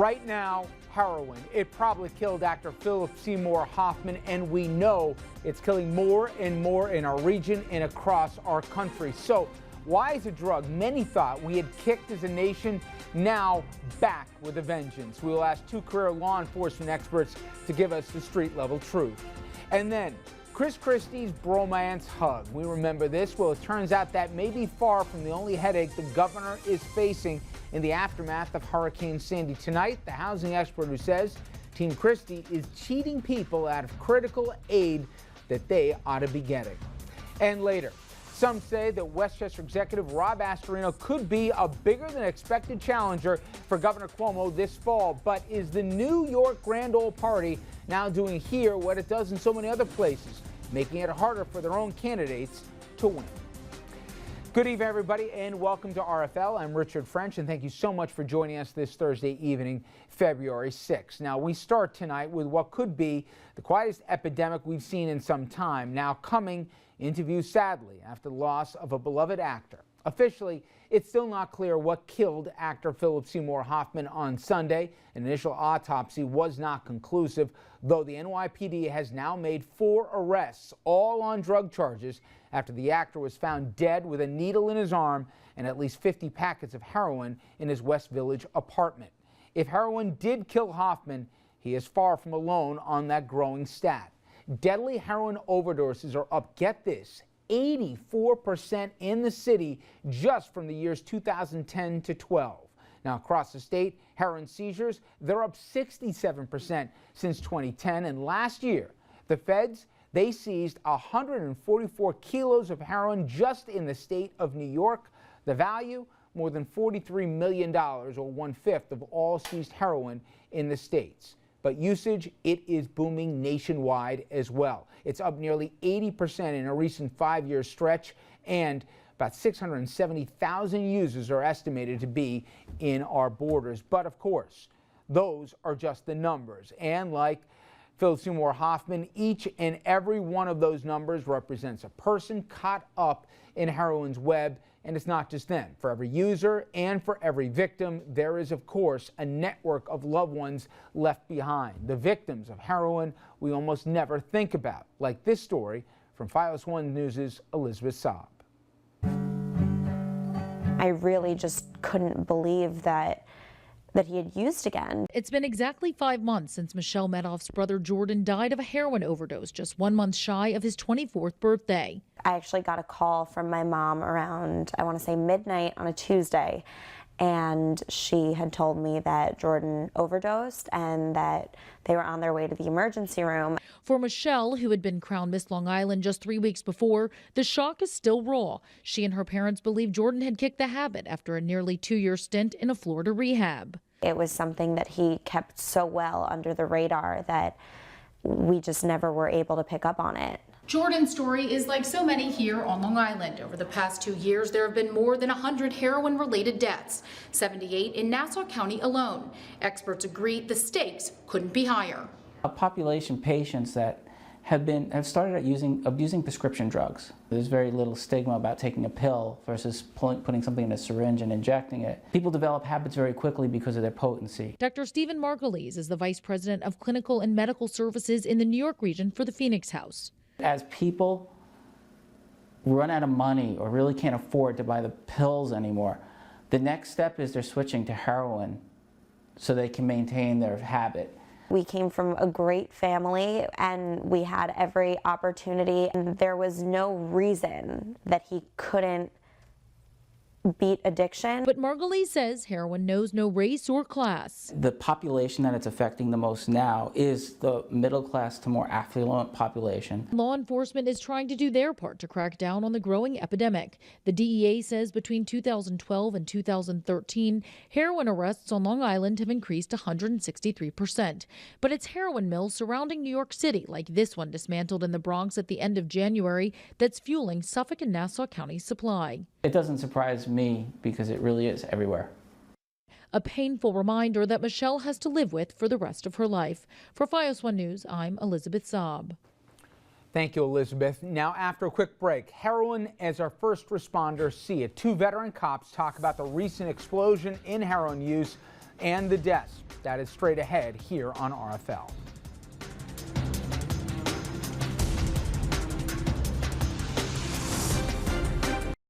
Right now, heroin. It probably killed actor Philip Seymour Hoffman, and we know it's killing more and more in our region and across our country. So why is a drug many thought we had kicked as a nation now back with a vengeance? We will ask two career law enforcement experts to give us the street level truth. And then Chris Christie's bromance hug. We remember this. Well, it turns out that may be far from the only headache the governor is facing in the aftermath of Hurricane Sandy. Tonight, the housing expert who says Team Christie is cheating people out of critical aid that they ought to be getting. And later, some say that Westchester executive Rob Astorino could be a bigger than expected challenger for Governor Cuomo this fall. But is the New York Grand Ole Party now doing here what it does in so many other places, making it harder for their own candidates to win? Good evening, everybody, and welcome to RFL. I'm Richard French, and thank you so much for joining us this Thursday evening, February 6th. Now, we start tonight with what could be the quietest epidemic we've seen in some time, now coming into view, sadly, after the loss of a beloved actor. Officially, it's still not clear what killed actor Philip Seymour Hoffman on Sunday. An initial autopsy was not conclusive, though the NYPD has now made 4 arrests, all on drug charges, after the actor was found dead with a needle in his arm and at least 50 packets of heroin in his West Village apartment. If heroin did kill Hoffman, he is far from alone on that growing stat. Deadly heroin overdoses are up, get this, 84% in the city just from the years 2010 to 12. Now, across the state, heroin seizures, they're up 67% since 2010. And last year, the feds, they seized 144 kilos of heroin just in the state of New York. The value, more than $43 million, or 1/5 of all seized heroin in the states. But usage, it is booming nationwide as well. It's up nearly 80% in a recent 5-year stretch, and about 670,000 users are estimated to be in our borders. But of course, those are just the numbers. And like Phil Seymour Hoffman, each and every one of those numbers represents a person caught up in heroin's web. And it's not just them. For every user and for every victim, there is, of course, a network of loved ones left behind. The victims of heroin we almost never think about, like this story from Fios One News' Elizabeth Saab. I really just couldn't believe that he had used again. It's been exactly 5 months since Michelle Medoff's brother Jordan died of a heroin overdose, just 1 month shy of his 24th birthday. I actually got a call from my mom around, I want to say midnight on a Tuesday, and she had told me that Jordan overdosed and that they were on their way to the emergency room. For Michelle, who had been crowned Miss Long Island just 3 weeks before, the shock is still raw. She and her parents believe Jordan had kicked the habit after a nearly 2-year stint in a Florida rehab. It was something that he kept so well under the radar that we just never were able to pick up on it. Jordan's story is like so many here on Long Island. Over the past 2 years, there have been more than 100 heroin-related deaths, 78 in Nassau County alone. Experts agree the stakes couldn't be higher. A population patients that have started abusing prescription drugs. There's very little stigma about taking a pill versus putting something in a syringe and injecting it. People develop habits very quickly because of their potency. Dr. Stephen Margulies is the Vice President of Clinical and Medical Services in the New York region for the Phoenix House. As people run out of money or really can't afford to buy the pills anymore, the next step is they're switching to heroin so they can maintain their habit. We came from a great family and we had every opportunity, and there was no reason that he couldn't beat addiction. But Margulies says heroin knows no race or class. The population that it's affecting the most now is the middle class to more affluent population. Law enforcement is trying to do their part to crack down on the growing epidemic. The DEA says between 2012 and 2013, heroin arrests on Long Island have increased 163%. But it's heroin mills surrounding New York City, like this one dismantled in the Bronx at the end of January, that's fueling Suffolk and Nassau County's supply. It doesn't surprise me because it really is everywhere. A painful reminder that Michelle has to live with for the rest of her life. For Fios One News, I'm Elizabeth Saab. Thank you, Elizabeth. Now, after a quick break, heroin as our first responders see it. 2 veteran cops talk about the recent explosion in heroin use. and the deaths. That is straight ahead here on RFL.